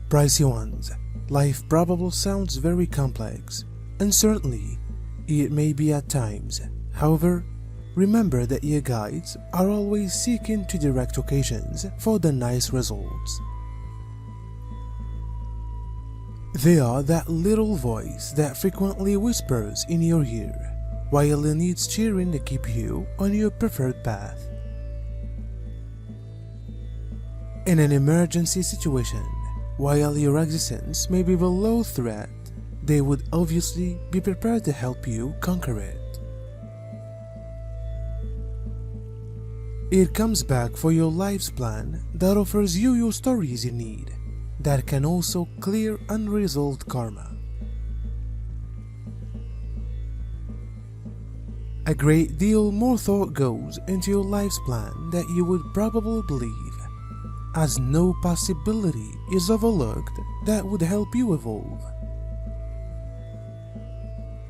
Pricey ones, life probable sounds very complex, and certainly it may be at times. However, remember that your guides are always seeking to direct occasions for the nice results. They are that little voice that frequently whispers in your ear, while it needs cheering to keep you on your preferred path. In an emergency situation, while your existence may be below threat, they would obviously be prepared to help you conquer it. It comes back for your life's plan that offers you your stories you need, that can also clear unresolved karma. A great deal more thought goes into your life's plan that you would probably believe, as no possibility is overlooked that would help you evolve.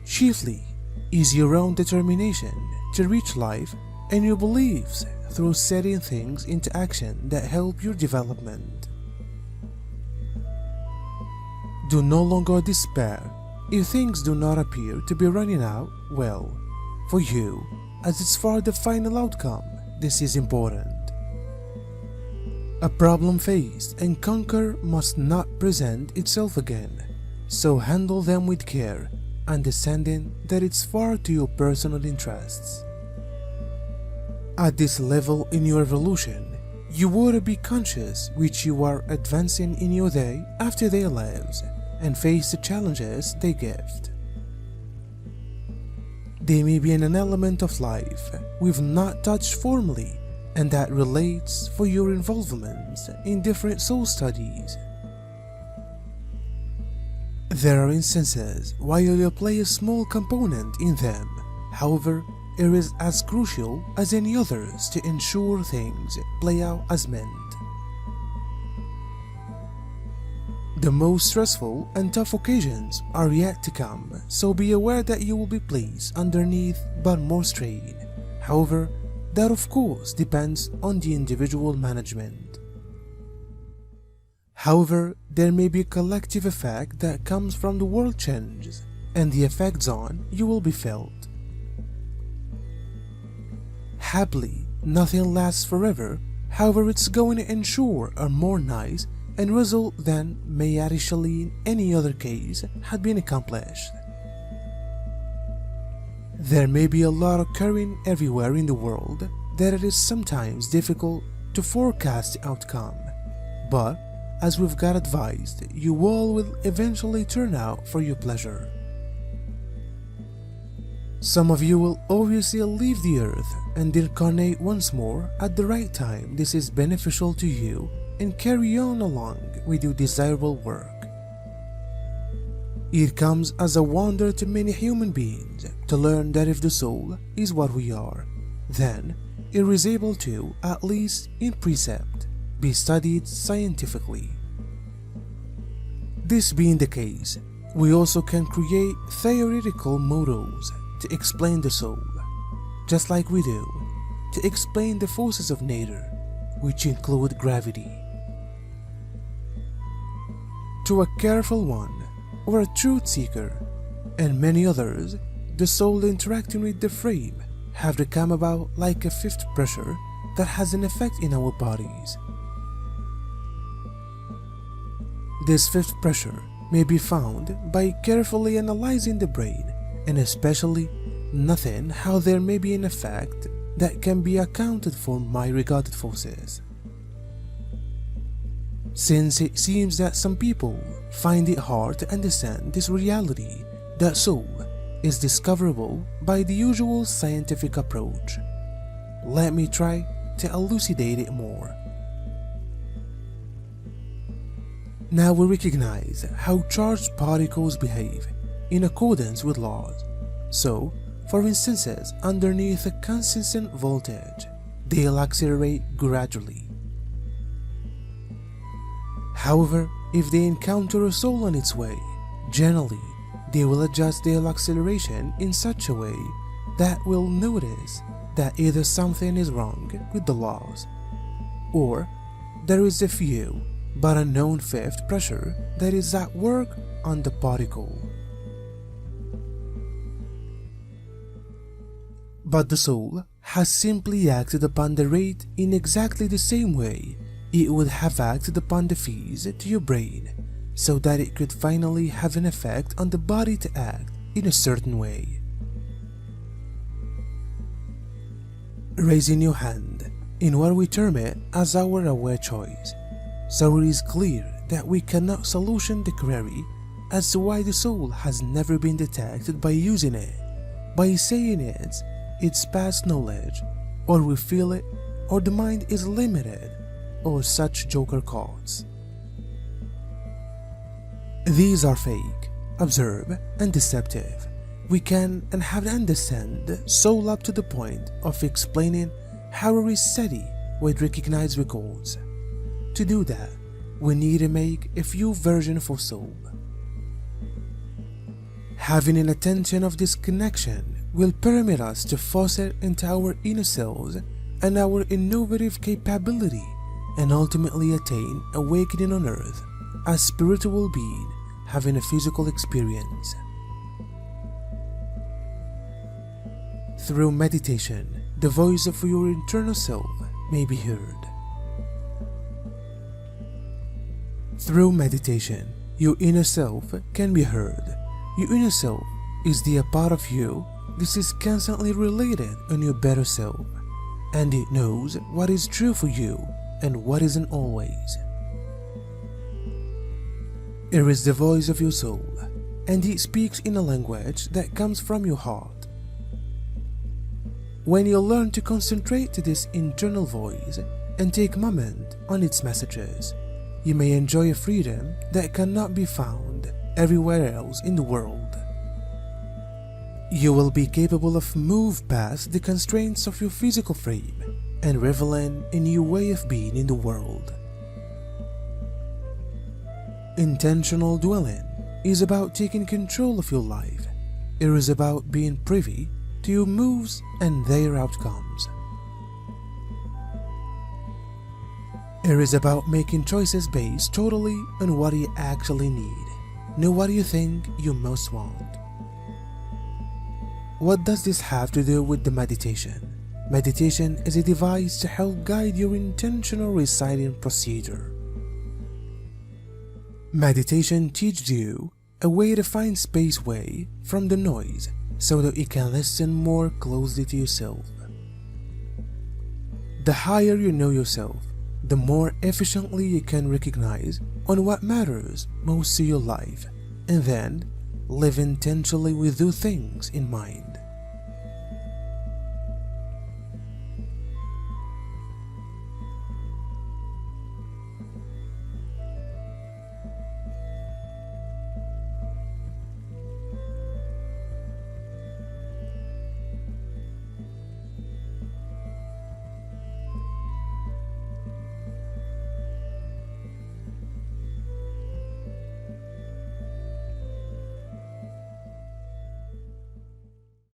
Chiefly is your own determination to reach life and your beliefs through setting things into action that help your development. Do no longer despair if things do not appear to be running out well for you, as it's for the final outcome this is important. A problem faced and conquered must not present itself again, so handle them with care, understanding that it's far to your personal interests. At this level in your evolution, you ought to be conscious which you are advancing in your day after their lives and face the challenges they give. They may be in an element of life we've not touched formally, and that relates for your involvement in different soul studies. There are instances while you play a small component in them, however, it is as crucial as any others to ensure things play out as meant. The most stressful and tough occasions are yet to come, so be aware that you will be placed underneath but more strain. However, that of course depends on the individual management. However, there may be a collective effect that comes from the world changes, and the effects on you will be felt. Happily, nothing lasts forever, however it's going to ensure a more nice and result than may additionally in any other case had been accomplished. There may be a lot occurring everywhere in the world that it is sometimes difficult to forecast the outcome, but as we've got advised, you all will eventually turn out for your pleasure. Some of you will obviously leave the earth and incarnate once more at the right time this is beneficial to you and carry on along with your desirable work. It comes as a wonder to many human beings to learn that if the soul is what we are, then it is able to, at least in precept, be studied scientifically. This being the case, we also can create theoretical models to explain the soul, just like we do to explain the forces of nature, which include gravity. To a careful one, or a truth seeker, and many others, the soul interacting with the frame have to come about like a fifth pressure that has an effect in our bodies. This fifth pressure may be found by carefully analyzing the brain, and especially noting how there may be an effect that can be accounted for by regarded forces. Since it seems that some people find it hard to understand this reality that soul is discoverable by the usual scientific approach, let me try to elucidate it more. Now we recognize how charged particles behave in accordance with laws. So, for instances, underneath a consistent voltage, they'll accelerate gradually. However, if they encounter a soul on its way, generally, they will adjust their acceleration in such a way that will notice that either something is wrong with the laws, or there is a few but a known fifth pressure that is at work on the particle. But the soul has simply acted upon the rate in exactly the same way it would have acted upon the fees to your brain, so that it could finally have an effect on the body to act in a certain way. Raising your hand in what we term it as our aware choice, so it is clear that we cannot solution the query as to why the soul has never been detected by using it, by saying it's past knowledge, or we feel it, or the mind is limited, or such joker quotes. These are fake, absurd, and deceptive. We can and have to understand the soul up to the point of explaining how a steady would recognize records. To do that, we need to make a few versions of soul. Having an attention of this connection will permit us to foster into our inner selves and our innovative capability, and ultimately attain awakening on earth as spiritual being having a physical experience. Through meditation, the voice of your internal self may be heard. Through meditation, your inner self can be heard. Your inner self is the part of you this is constantly related on your better self, and it knows what is true for you and what isn't always. It is the voice of your soul, and it speaks in a language that comes from your heart. When you learn to concentrate to this internal voice and take moment on its messages, you may enjoy a freedom that cannot be found everywhere else in the world. You will be capable of move past the constraints of your physical frame and reveling a new way of being in the world. Intentional dwelling is about taking control of your life. It is about being privy to your moves and their outcomes. It is about making choices based totally on what you actually need, not what you think you most want. What does this have to do with the meditation? Meditation is a device to help guide your intentional reciting procedure. Meditation teaches you a way to find space away from the noise so that you can listen more closely to yourself. The higher you know yourself, the more efficiently you can recognize on what matters most to your life, and then live intentionally with those things in mind.